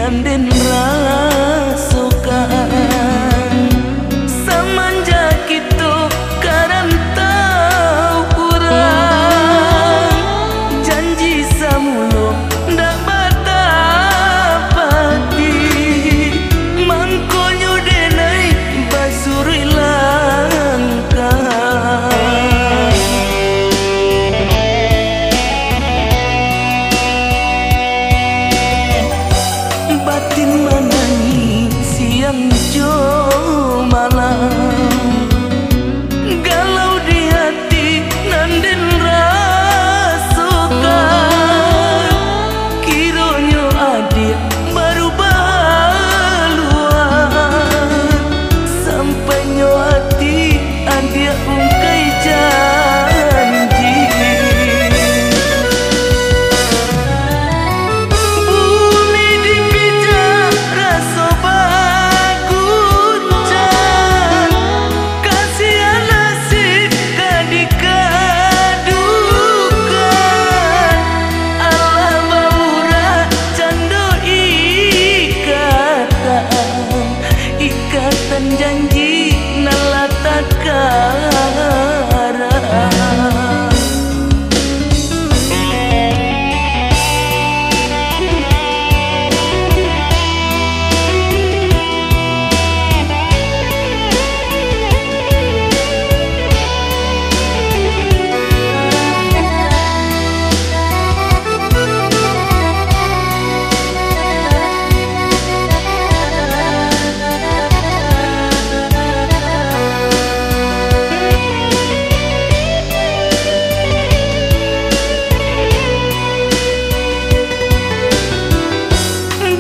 nanden rasukan semenjak itu karantau urang janji samulu ndak batapati mangkonyo denai basuri langkah batin menangis siang jo malam galau di hati nanden rasukan kironyo adik baru baluan sampai nyo hati adik ungkai janji bumi dipijak rasa baguncan kasihan nasib kadikadukan Allah baura cando ikatan janji nalatakara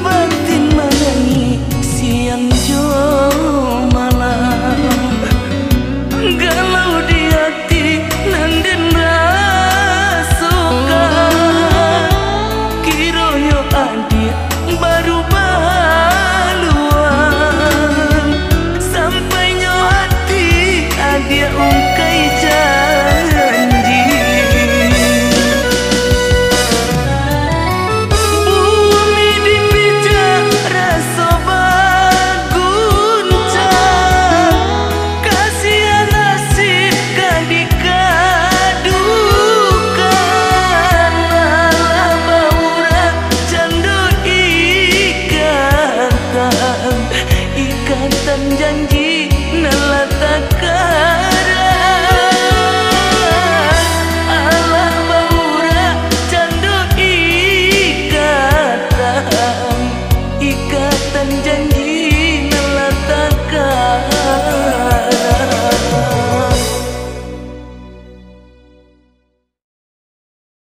batin menangis siang jo malam galau di hati nanden rasukan kironyo adik baru baluan sampai nyo hati adik ungkai janji bumi dipijak rasa baguncan kasihan nasib kadikadukan Allah baura cando ikatan janji nalatakara Allah baura cando ikatan janji